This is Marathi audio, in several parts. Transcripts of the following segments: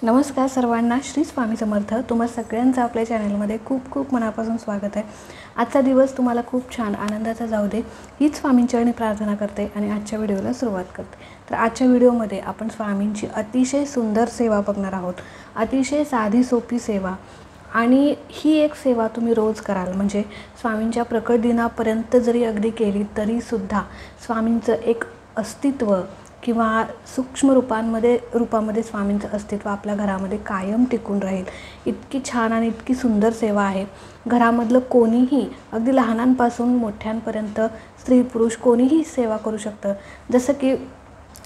नमस्कार सर्वांना, श्री स्वामी समर्थ. तुम्हा सगळ्यांचं आपल्या चॅनलमध्ये खूप खूप मनापासून स्वागत आहे. आजचा दिवस तुम्हाला खूप छान आनंदाचा जाऊ दे हीच स्वामींचरणी प्रार्थना करते आणि आजच्या व्हिडिओला सुरुवात करते. तर आजच्या व्हिडिओमध्ये आपण स्वामींची अतिशय सुंदर सेवा बघणार आहोत. अतिशय साधी सोपी सेवा, आणि ही एक सेवा तुम्ही रोज कराल. म्हणजे स्वामींच्या प्रकट दिनापर्यंत जरी अगदी केली तरीसुद्धा स्वामींचं एक अस्तित्व किंवा सूक्ष्म रूपामध्ये स्वामींचं अस्तित्व आपल्या घरामध्ये कायम टिकून राहील. इतकी छान आणि इतकी सुंदर सेवा आहे. घरामधलं कोणीही, अगदी लहानांपासून मोठ्यांपर्यंत, स्त्री पुरुष कोणीही सेवा करू शकतं. जसं की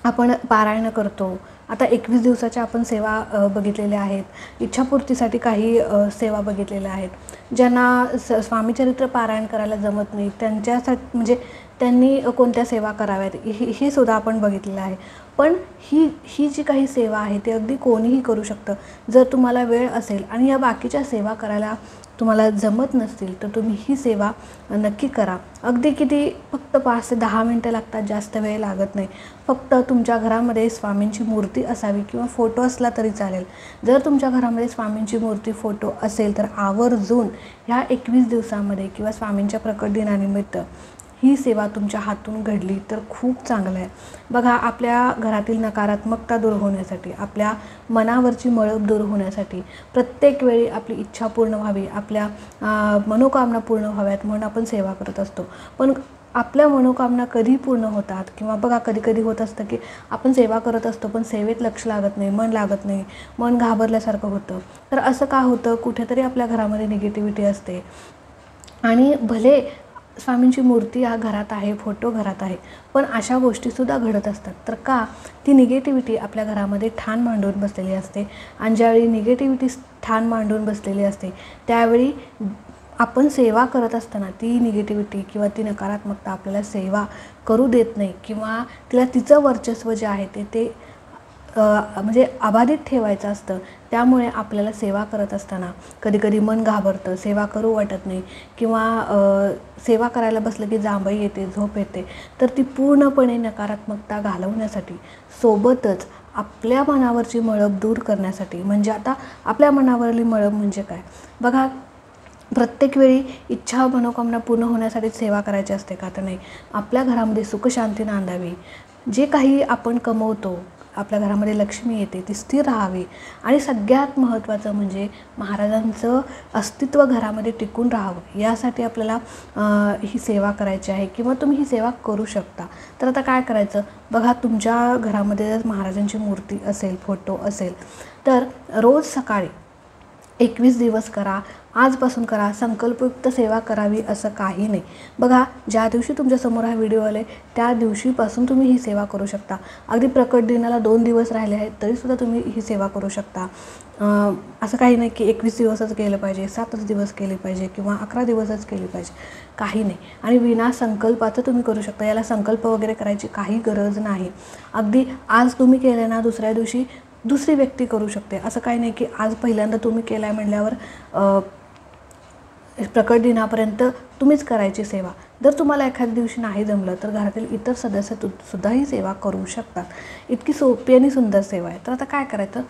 आपण पारायण करतो. आता 21 दिवसाच्या आपण सेवा बघितलेल्या आहेत. इच्छापूर्तीसाठी काही सेवा बघितलेल्या आहेत. ज्यांना स्वामीचरित्र पारायण करायला जमत नाही त्यांच्यासाठी, म्हणजे त्यांनी कोणत्या सेवा कराव्यात हे सुद्धा आपण बघितलेलं आहे. पण ही जी काही सेवा आहे ती अगदी कोणीही करू शकतं. जर तुम्हाला वेळ असेल आणि या बाकीच्या सेवा करायला तुम्हाला जमत नसतील तर तुम्ही ही सेवा नक्की करा. अगदी किती फक्त 5 ते 10 मिनटं लागतात, जास्त वेळ लागत नाही. फक्त तुमच्या घरामध्ये स्वामींची मूर्ती असावी किंवा फोटो असला तरी चालेल. जर तुमच्या घरामध्ये स्वामींची मूर्ती, फोटो असेल तर आवर्जून ह्या 21 दिवसामध्ये किंवा स्वामींच्या प्रकट दिनानिमित्त ही सेवा तुमच्या हातून घडली तर खूप चांगलं आहे. बघा, आपल्या घरातील नकारात्मकता दूर होण्यासाठी, आपल्या मनावरची मळब दूर होण्यासाठी, प्रत्येक वेळी आपली इच्छा पूर्ण व्हावी, आपल्या मनोकामना पूर्ण व्हाव्यात म्हणून आपण सेवा करत असतो. पण आपल्या मनोकामना कधी पूर्ण होतात, किंवा बघा कधी कधी होत असतं की आपण सेवा करत असतो पण सेवेत लक्ष लागत नाही, मन लागत नाही, मन घाबरल्यासारखं होतं. तर असं का होतं? कुठेतरी आपल्या घरामध्ये निगेटिव्हिटी असते. आणि भले स्वामींची मूर्ती या घरात आहे, फोटो घरात आहे, पण अशा गोष्टीसुद्धा घडत असतात. तर का? ती निगेटिव्हिटी आपल्या घरामध्ये ठाण मांडून बसलेली असते. आणि ज्यावेळी निगेटिव्हिटी ठाण मांडून बसलेली असते त्यावेळी आपण सेवा करत असताना ती निगेटिव्हिटी किंवा ती नकारात्मकता आपल्याला सेवा करू देत नाही, किंवा तिला तिचं वर्चस्व जे आहे ते म्हणजे अबाधित ठेवायचं असतं. त्यामुळे आपल्याला सेवा करत असताना कधीकधी मन घाबरतं, सेवा करू वाटत नाही, किंवा सेवा करायला बसलं की जांभई येते, झोप येते. तर ती पूर्णपणे नकारात्मकता घालवण्यासाठी, सोबतच आपल्या मनावरची मळब दूर करण्यासाठी, म्हणजे आता आपल्या मनावरली मळब म्हणजे काय? बघा, प्रत्येक वेळी इच्छा मनोकामना पूर्ण होण्यासाठी सेवा करायची असते का? तर नाही. आपल्या घरामध्ये सुखशांती नांदावी, जे काही आपण कमवतो, आपल्या घरामध्ये लक्ष्मी येते, ती स्थिर राहावी, आणि सगळ्यात महत्त्वाचं म्हणजे महाराजांचं अस्तित्व घरामध्ये टिकून राहावं, यासाठी आपल्याला ही सेवा करायची आहे, किंवा तुम्ही ही सेवा करू शकता. तर आता काय करायचं? बघा, तुमच्या घरामध्ये जर महाराजांची मूर्ती असेल, फोटो असेल, तर रोज सकाळी 21 दिवस करा, आजपासून करा. संकल्पयुक्त सेवा करावी असं काही नाही. बघा, ज्या दिवशी तुमच्यासमोर हा व्हिडिओ आले त्या दिवशीपासून तुम्ही ही सेवा करू शकता. अगदी प्रकट दिनाला 2 दिवस राहिले आहेत तरीसुद्धा तुम्ही ही सेवा करू शकता. असं काही नाही की 21 दिवसच केलं पाहिजे, 7च दिवस केले पाहिजे, किंवा 11 दिवसच केले पाहिजे, काही नाही. आणि विना संकल्पाचं तुम्ही करू शकता. याला संकल्प वगैरे करायची काही गरज नाही. अगदी आज तुम्ही केलं ना, दुसऱ्या दिवशी दुसरी व्यक्ती करू शकते. असं काही नाही की आज पहिल्यांदा तुम्ही केलं आहे म्हणल्यावर प्रकट दिनापर्यंत तुम्हीच करायची सेवा. जर तुम्हाला एखाद्या दिवशी नाही जमलं तर घरातील इतर सदस्य सुद्धा ही सेवा करू शकतात. इतकी सोपी आणि सुंदर सेवा आहे. तर आता काय करायचं?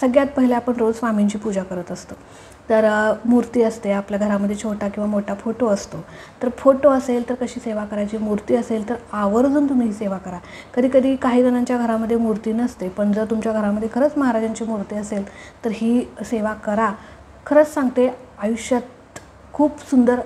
सगळ्यात पहिले आपण रोज स्वामींची पूजा करत असतो. तर मूर्ती असते आपल्या घरामध्ये, छोटा किंवा मोठा फोटो असतो. तर फोटो असेल तर कशी सेवा करायची, मूर्ती असेल तर आवर्जून तुम्ही ही सेवा करा. कधी कधी काही जणांच्या घरामध्ये मूर्ती नसते, पण जर तुमच्या घरामध्ये खरंच महाराजांची मूर्ती असेल तर ही सेवा करा. खरंच सांगते, आयुष्यात खूप सुंदर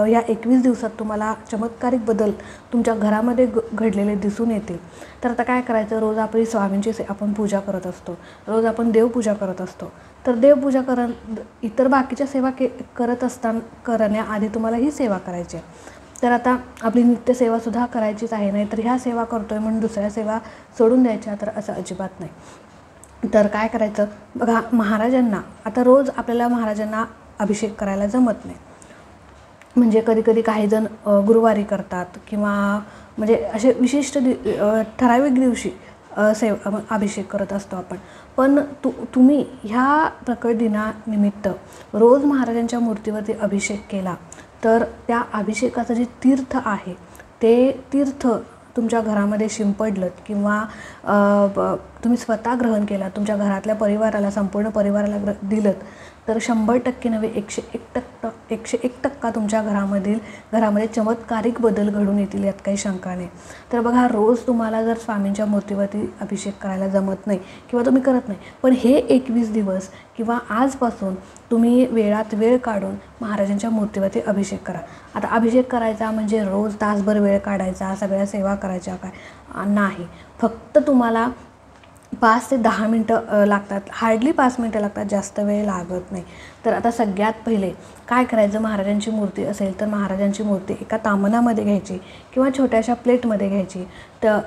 या 21 दिवसात तुम्हाला चमत्कारिक बदल तुमच्या घरामध्ये घडलेले दिसून येतील. तर आता काय करायचं? रोज आपली स्वामींची आपण पूजा करत असतो, रोज आपण देवपूजा करत असतो. तर देवपूजा इतर बाकीच्या सेवा करण्याआधी तुम्हाला ही सेवा करायची आहे. तर आता आपली नित्यसेवासुद्धा करायचीच आहे. नाही तर ह्या सेवा करतोय म्हणून दुसऱ्या सेवा सोडून द्यायच्या, तर असं अजिबात नाही. तर काय करायचं? बघा, महाराजांना आता रोज आपल्याला महाराजांना अभिषेक करायला जमत नाही. म्हणजे कधी कधी काही जण गुरुवारी करतात, किंवा म्हणजे असे विशिष्ट ठराविक दिवशी अभिषेक करत असतो आपण. पण तुम्ही ह्या प्रकट दिनानिमित्त रोज महाराजांच्या मूर्तीवरती अभिषेक केला तर त्या अभिषेकाचं जे तीर्थ आहे ते तीर्थ तुमच्या घरामध्ये शिंपडलं किंवा तुम्ही स्वतः ग्रहण केला, तुमच्या घरातल्या परिवाराला, संपूर्ण परिवाराला दिलं, तर 100% नव्हे 101% तुमच्या घरामध्ये चमत्कारिक बदल घडून येतील, यात काही शंका नाही. तर बघा, रोज तुम्हाला जर स्वामींच्या मूर्तीवरती अभिषेक करायला जमत नाही किंवा तुम्ही करत नाही, पण हे 21 दिवस किंवा आजपासून तुम्ही वेळात वेळ काढून महाराजांच्या मूर्तीवरती अभिषेक करा. आता अभिषेक करायचा म्हणजे रोज तासभर वेळ काढायचा, सगळ्या सेवा करायच्या काय नाही. फक्त तुम्हाला 5 ते 10 मिनटं लागतात, हार्डली 5 मिनटं लागतात, जास्त वेळ लागत नाही. तर आता सगळ्यात पहिले काय करायचं, महाराजांची मूर्ती असेल तर महाराजांची मूर्ती एका ताम्हणामध्ये घ्यायची किंवा छोट्याशा प्लेटमध्ये घ्यायची. तर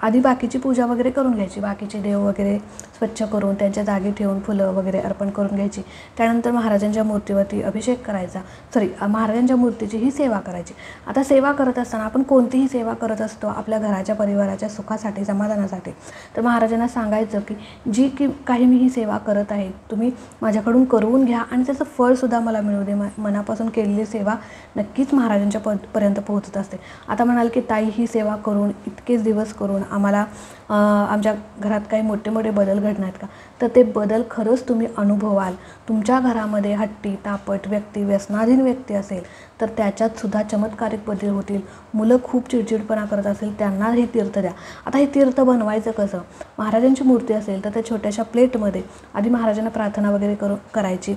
आधी बाकीची पूजा वगैरे करून घ्यायची, बाकीचे देव वगैरे स्वच्छ करून त्यांच्या जागी ठेवून फुलं वगैरे अर्पण करून घ्यायची. त्यानंतर महाराजांच्या मूर्तीवरती अभिषेक करायचा, महाराजांच्या मूर्तीची ही सेवा करायची. आता सेवा करत असताना आपण कोणतीही सेवा करत असतो आपल्या घराच्या परिवाराच्या सुखासाठी, समाधानासाठी. तर महाराजांना सांगायचं की जी की काही मी ही सेवा करत आहे तुम्ही माझ्याकडून करून घ्या आणि त्याचं फळसुद्धा मला मिळू दे. मनापासून केलेली सेवा नक्कीच महाराजांच्या पर्यंत पोहोचत असते. आता म्हणाल की ताई, ही सेवा करून इतकेच दिवस करून आम्हाला आमच्या घरात काही मोठे मोठे बदल घडणार आहेत का? तर ते बदल खरंच तुम्ही अनुभवाल. तुमच्या घरामध्ये हट्टी, तापट व्यक्ती, व्यसनाधीन व्यक्ती असेल तर त्याच्यातसुद्धा चमत्कारिक बदल होतील. मुलं खूप चिडचिडपणा करत असेल त्यांना हे तीर्थ द्या. आता हे तीर्थ बनवायचं कसं? महाराजांची मूर्ती असेल तर त्या छोट्याशा प्लेटमध्ये आधी महाराजांना प्रार्थना वगैरे करायची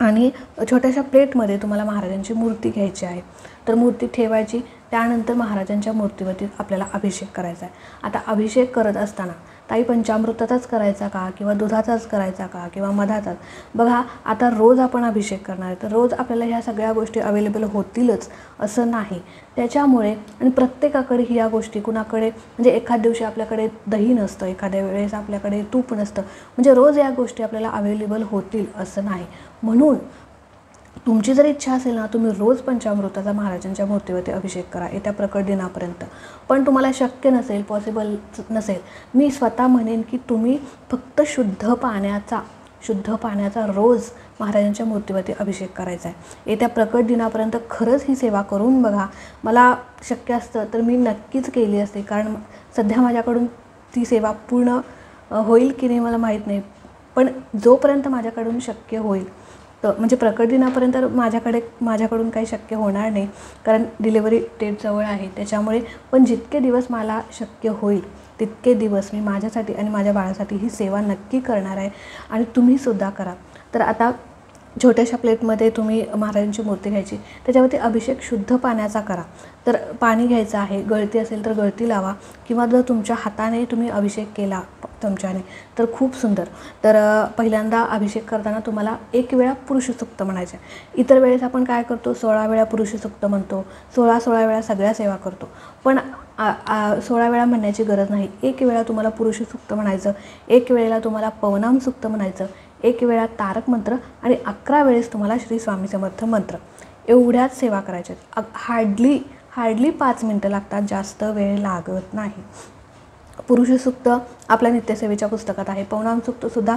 आणि छोट्याशा प्लेटमध्ये तुम्हाला महाराजांची मूर्ती घ्यायची आहे. तर मूर्ती ठेवायची, त्यानंतर महाराजांच्या मूर्तीवरती आपल्याला अभिषेक करायचा आहे. आता अभिषेक करत असताना ताई पंचामृताचाच करायचा का किंवा दुधाचाच करायचा का किंवा मधाचाच? बघा, आता रोज आपण अभिषेक करणार आहे तर रोज आपल्याला ह्या सगळ्या गोष्टी अवेलेबल होतीलच असं नाही. त्याच्यामुळे आणि प्रत्येकाकडे ह्या गोष्टी, कुणाकडे म्हणजे एखाद दिवशी आपल्याकडे दही नसतं, एखाद्या वेळेस आपल्याकडे तूप नसतं, म्हणजे रोज या गोष्टी आपल्याला अवेलेबल होतील असं नाही. म्हणून तुमची जर इच्छा असेल ना, तुम्ही रोज पंचामृताचा महाराजांच्या मूर्तीवरती अभिषेक करा येत्या प्रकट दिनापर्यंत. पण तुम्हाला शक्य नसेल, पॉसिबल नसेल, मी स्वतः म्हणेन की तुम्ही फक्त शुद्ध पाण्याचा रोज महाराजांच्या मूर्तीवरती अभिषेक करायचा आहे येत्या प्रकट दिनापर्यंत. खरंच ही सेवा करून बघा. मला शक्य असतं तर मी नक्कीच केली असते, कारण सध्या माझ्याकडून ती सेवा पूर्ण होईल की नाही मला माहीत नाही. पण जोपर्यंत माझ्याकडून शक्य होईल, तर म्हणजे प्रकट दिनापर्यंत माझ्याकडून काही शक्य होणार नाही, कारण डिलिव्हरी डेट जवळ आहे. त्याच्यामुळे पण जितके दिवस मला शक्य होईल तितके दिवस मी माझ्यासाठी आणि माझ्या बाळासाठी ही सेवा नक्की करणार आहे आणि तुम्हीसुद्धा करा. तर आता छोट्याशा प्लेटमध्ये तुम्ही महाराजांची मूर्ती घ्यायची, त्याच्यावरती अभिषेक शुद्ध पाण्याचा करा. तर पाणी घ्यायचं आहे, गळती असेल तर गळती लावा किंवा जर तुमच्या हाताने तुम्ही अभिषेक केला चमच्याने तर खूप सुंदर. तर पहिल्यांदा अभिषेक करताना तुम्हाला 1 वेळा पुरुष सूक्त म्हणायचं आहे. इतर वेळेस आपण काय करतो, 16 वेळा पुरुष सूक्त म्हणतो, 16 वेळा सगळ्या सेवा करतो. पण 16 वेळा म्हणण्याची गरज नाही. 1 वेळा तुम्हाला पुरुष सूक्त म्हणायचं, 1 वेळेला तुम्हाला पवनाम सूक्त म्हणायचं, 1 वेळा तारक मंत्र आणि 11 वेळेस तुम्हाला श्री स्वामी समर्थ मंत्र, एवढ्याच सेवा करायच्या. हार्डली 5 मिनटं लागतात, जास्त वेळ लागत नाही. पुरुष सूक्त आपल्या नित्यसेवेच्या पुस्तकात आहे. पवनाम सूक्तसुद्धा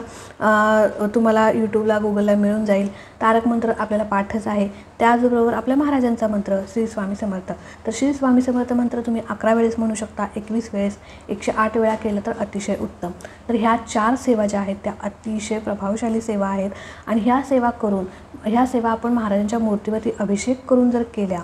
तुम्हाला यूट्यूबला, गुगलला मिळून जाईल. तारक मंत्र आपल्याला पाठच आहे. त्याचबरोबर आपल्या महाराजांचा मंत्र श्री स्वामी समर्थ. तर श्री स्वामी समर्थ मंत्र तुम्ही 11 वेळेस म्हणू शकता, 21 वेळेस, 108 वेळा केलं तर अतिशय उत्तम. तर ह्या 4 सेवा ज्या आहेत त्या अतिशय प्रभावशाली सेवा आहेत आणि ह्या सेवा आपण महाराजांच्या मूर्तीवरती अभिषेक करून जर केल्या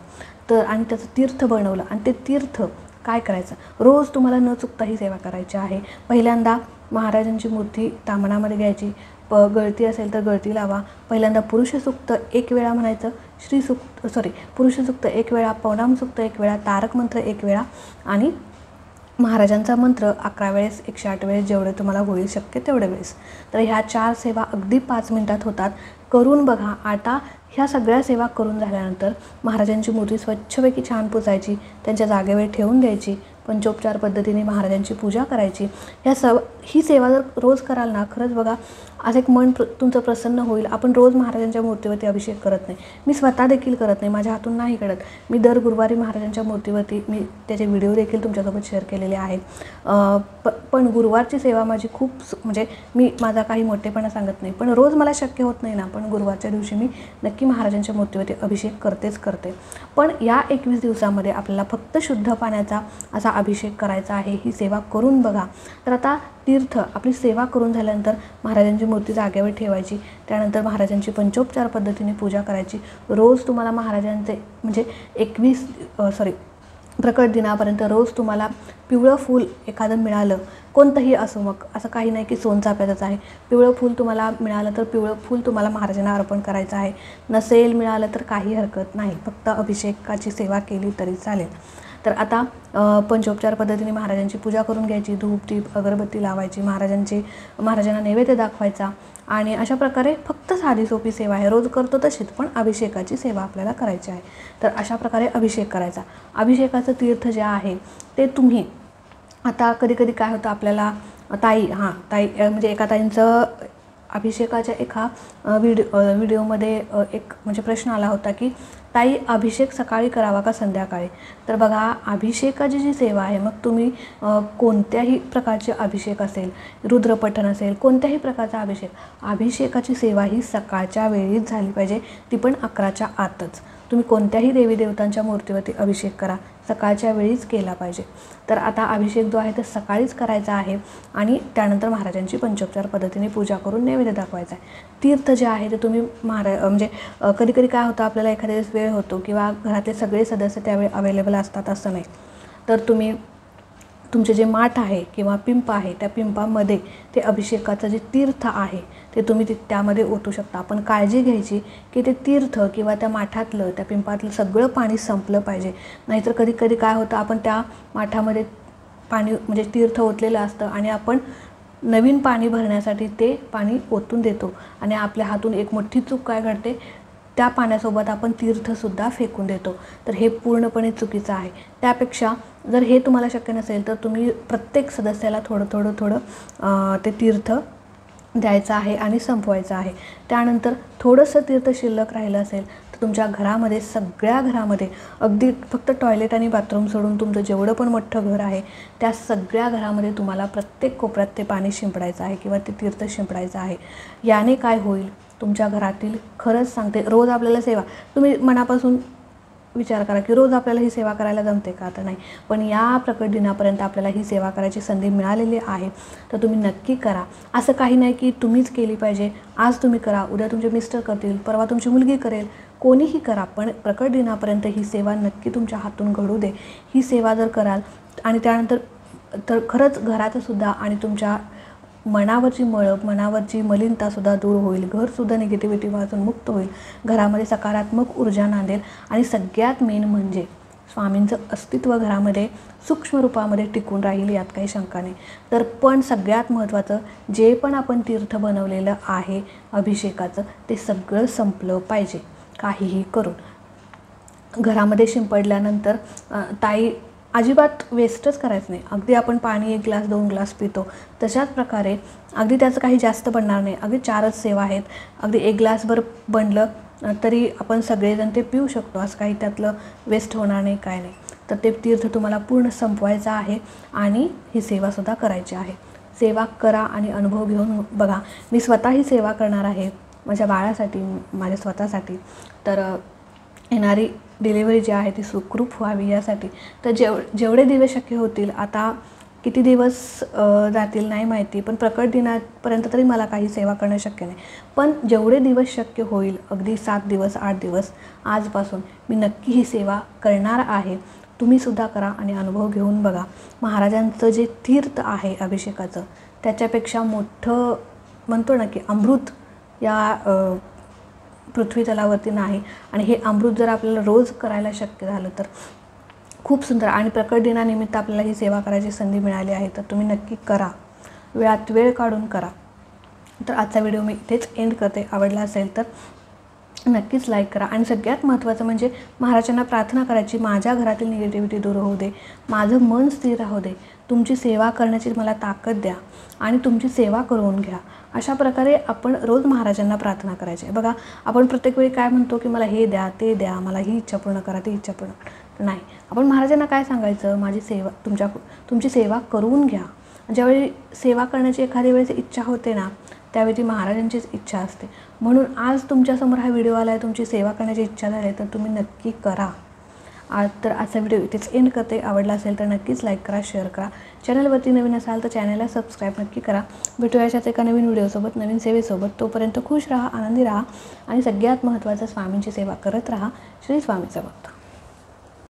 तर आणि त्याचं तीर्थ बनवलं आणि ते तीर्थ काय करायचं, रोज तुम्हाला न चुकता ही सेवा करायची आहे. पहिल्यांदा महाराजांची मूर्ती ताम्हणामध्ये घ्यायची, गळती असेल तर गळती लावा. पहिल्यांदा पुरुष सूक्त 1 वेळा म्हणायचं, पुरुष सूक्त 1 वेळा, पवनाम सूक्त 1 वेळा, तारक मंत्र 1 वेळा आणि महाराजांचा मंत्र 11 वेळेस, 108 वेळेस, जेवढे तुम्हाला होईल शक्य तेवढे वेळेस. तर ह्या 4 सेवा अगदी 5 मिनटात होतात. करून बघा. आता ह्या सगळ्या सेवा करून झाल्यानंतर महाराजांची मूर्ती स्वच्छपैकी छान पुसायची, त्यांच्या जागेवर ठेवून द्यायची, पंचोपचार पद्धतीने महाराजांची पूजा करायची. ही सेवा जर रोज कराल ना, खरंच बघा आज एक मन तुमचं प्रसन्न होईल. आपण रोज महाराजांच्या मूर्तीवरती अभिषेक करत नाही, मी स्वतः देखील करत नाही, माझ्या हातून नाही घडत. मी दर गुरुवारी महाराजांच्या मूर्तीवरती मी त्याचे व्हिडिओ देखील तुमच्यासोबत शेअर केलेले आहेत. पण गुरुवारची सेवा माझी खूप म्हणजे मी माझा काही मोठेपणा सांगत नाही, पण रोज मला शक्य होत नाही ना, पण गुरुवारच्या दिवशी मी नक्की महाराजांच्या मूर्तीवरती अभिषेक करते. पण या 21 दिवसामध्ये आपल्याला फक्त शुद्ध पाण्याचा असा अभिषेक करायचा आहे, ही सेवा करून बघा. तर आता तीर्थ आपली सेवा करून झाल्यानंतर महाराजांची मूर्ती जागेवर ठेवायची. त्यानंतर महाराजांची पंचोपचार पद्धतीने पूजा करायची. रोज तुम्हाला महाराजांचे म्हणजे प्रकट दिनापर्यंत रोज तुम्हाला पिवळं फूल एखादं मिळालं, कोणतंही असो, मग असं काही नाही की सोनचाफ्याचंच आहे, पिवळं फूल तुम्हाला मिळालं तर पिवळं फूल तुम्हाला महाराजांना अर्पण करायचं आहे. नसेल मिळालं तर काही हरकत नाही, फक्त अभिषेकाची सेवा केली तरी चालेल. तर आता पंचोपचार पद्धतीने महाराजांची पूजा करून घ्यायची, धूप दीप अगरबत्ती लावायची, महाराजांना नैवेद्य दाखवायचा आणि अशा प्रकारे फक्त साधी सोपी सेवा आहे, रोज करतो तशीच, पण अभिषेकाची सेवा आपल्याला करायची आहे. तर अशा प्रकारे अभिषेक करायचा. अभिषेकाचं तीर्थ जे आहे ते तुम्ही आता कधी काय होतं आपल्याला ताई म्हणजे एका ताईंचं अभिषेकाच्या एका व्हिडिओमध्ये एक म्हणजे प्रश्न आला होता की ताई अभिषेक सकाळी करावा का संध्याकाळी. तर बघा, अभिषेकाची जी सेवा आहे, मग तुम्ही कोणत्याही प्रकारचे अभिषेक असेल, रुद्रपठण असेल, कोणत्याही प्रकारचा अभिषेकाची सेवा ही सकाळच्या वेळीच झाली पाहिजे, ती पण 11च्या आतच. तुम्ही कोणत्याही देवी देवतांच्या मूर्तीवरती अभिषेक करा, सकाळच्या वेळीच केला पाहिजे. तर आता अभिषेक जो आहे तो सकाळीच करायचा आहे आणि त्यानंतर महाराजांची पंचोपचार पद्धतीने पूजा करून नैवेद्य दाखवायचा आहे. तीर्थ जे आहे ते तुम्ही म्हणजे कधी काय होतं आपल्याला एखाद्या वेळेस वेळ होतो किंवा घरातले सगळे सदस्य त्यावेळी अवेलेबल असतात असं नाही, तर तुम्ही तुमचे जे माठ आहे किंवा पिंप आहे त्या पिंपामध्ये ते अभिषेकाचं जे तीर्थ आहे ते तुम्ही त्यामध्ये ओतू शकता. आपण काळजी घ्यायची की ते तीर्थ किंवा त्या माठातलं त्या पिंपातलं सगळं पाणी संपलं पाहिजे. नाहीतर कधी काय होतं, आपण त्या माठामध्ये पाणी म्हणजे तीर्थ ओतलेलं असतं आणि आपण नवीन पाणी भरण्यासाठी ते पाणी ओतून देतो आणि आपल्या हातून एक मोठी चूक काय घडते, त्या पाण्यासोबत आपण तीर्थसुद्धा फेकून देतो. तर हे पूर्णपणे चुकीचं आहे. त्यापेक्षा जर हे तुम्हाला शक्य नसेल तर तुम्ही प्रत्येक सदस्याला थोडं ते तीर्थ द्यायचं आहे आणि संपवायचं आहे. त्यानंतर थोडंसं तीर्थ शिल्लक राहिलं असेल तर तुमच्या घरामध्ये सगळ्या घरामध्ये अगदी फक्त टॉयलेट आणि बाथरूम सोडून तुमचं जेवढं पण मोठं घर आहे त्या सगळ्या घरामध्ये तुम्हाला प्रत्येक कोपऱ्यात ते पाणी शिंपडायचं आहे किंवा ते तीर्थ शिंपडायचं आहे. याने काय होईल, तुमच्या घरातील, खरंच सांगते, रोज आपल्याला सेवा, तुम्ही मनापासून विचार करा की रोज आपल्याला ही सेवा करायला जमते का, तर नाही, पण या प्रकट दिनापर्यंत आपल्याला ही सेवा करायची संधी मिळालेली आहे, तर तुम्ही नक्की करा. असं काही नाही की तुम्हीच केली पाहिजे, आज तुम्ही करा, उद्या तुमचे मिस्टर करतील, परवा तुमची मुलगी करेल, कोणीही करा, पण प्रकट दिनापर्यंत ही सेवा नक्की तुमच्या हातून घडू दे. ही सेवा जर कराल आणि त्यानंतर तर खरंच घरातसुद्धा आणि तुमच्या मनावरची मनावरची मलिनतासुद्धा दूर होईल, घरसुद्धा निगेटिव्हिटीपासून मुक्त होईल, घरामध्ये सकारात्मक ऊर्जा नांदेल आणि सगळ्यात मेन म्हणजे स्वामींचं अस्तित्व घरामध्ये सूक्ष्म रूपामध्ये टिकून राहील, यात काही शंका नाही. तर पण सगळ्यात महत्त्वाचं, जे पण आपण तीर्थ बनवलेलं आहे अभिषेकाचं ते सगळं संपलं पाहिजे, काहीही करून. घरामध्ये शिंपडल्यानंतर ताई अजिबात वेस्टच करायचं नाही. अगदी आपण पाणी 1 ग्लास 2 ग्लास पितो तशाच प्रकारे अगदी त्याचं काही जास्त बनणार नाही. अगदी 4च सेवा आहेत, अगदी 1 ग्लासभर बनलं तरी आपण सगळेजण ते पिऊ शकतो, असं काही त्यातलं वेस्ट होणार नाही, काय नाही. तर ते तीर्थ तुम्हाला पूर्ण संपवायचं आहे आणि ही सेवासुद्धा करायची आहे. सेवा करा आणि अनुभव घेऊन बघा. मी स्वतः ही सेवा करणार आहे माझ्या बाळासाठी, माझ्या स्वतःसाठी. तर येणारी डिलिव्हरी जी आहे ती सुखरूप व्हावी यासाठी. तर जेवढे दिवस शक्य होतील, आता किती दिवस जातील नाही माहिती, पण प्रकट दिनापर्यंत तरी मला काही सेवा करणं शक्य नाही, पण जेवढे दिवस शक्य होईल, अगदी 7 दिवस 8 दिवस आजपासून मी नक्की ही सेवा करणार आहे. तुम्हीसुद्धा करा आणि अनुभव घेऊन बघा. महाराजांचं जे तीर्थ आहे अभिषेकाचं त्याच्यापेक्षा मोठं म्हणतो ना की अमृत या पृथ्वी तलावरती नाही. आणि हे अमृत जर आपल्याला रोज करायला शक्य झालं तर खूप सुंदर. आणि प्रकट दिनानिमित्त आपल्याला ही सेवा करायची संधी मिळाली आहे, तर तुम्ही नक्की करा, वेळात वेळ काढून करा. तर आजचा व्हिडिओ मी इथेच एंड करते. आवडला असेल तर नक्कीच लाईक करा. आणि सगळ्यात महत्त्वाचं म्हणजे महाराजांना प्रार्थना करायची, माझ्या घरातील निगेटिव्हिटी दूर होऊ दे, माझं मन स्थिर राहू दे, तुमची सेवा करण्याची मला ताकद द्या आणि तुमची सेवा करून घ्या. अशा प्रकारे आपण रोज महाराजांना प्रार्थना करायची. बघा, आपण प्रत्येक वेळी काय म्हणतो की मला हे द्या, ते द्या, मला ही इच्छा पूर्ण करा, ती इच्छा पूर्ण नाही. आपण महाराजांना काय सांगायचं, माझी सेवा तुमची सेवा करून घ्या. ज्यावेळी सेवा करण्याची एखाद्या वेळेस इच्छा होते ना, त्यावेळी ती महाराजांचीच इच्छा असते. म्हणून आज तुमच्यासमोर हा व्हिडिओ आला आहे, तुमची सेवा करण्याची इच्छा झाली तर तुम्ही नक्की करा. तर आजचा व्हिडिओ इथेच एंड करते. आवडला असेल तर नक्कीच लाईक करा, शेअर करा. चॅनलवरती नवीन असाल तर चॅनलला सबस्क्राईब नक्की करा. भेटूया अशाच एका नवीन व्हिडिओसोबत, नवीन सेवेसोबत. तोपर्यंत खुश राहा, आनंदी राहा आणि सगळ्यात महत्त्वाचं स्वामींची सेवा करत राहा. श्री स्वामी समर्थ.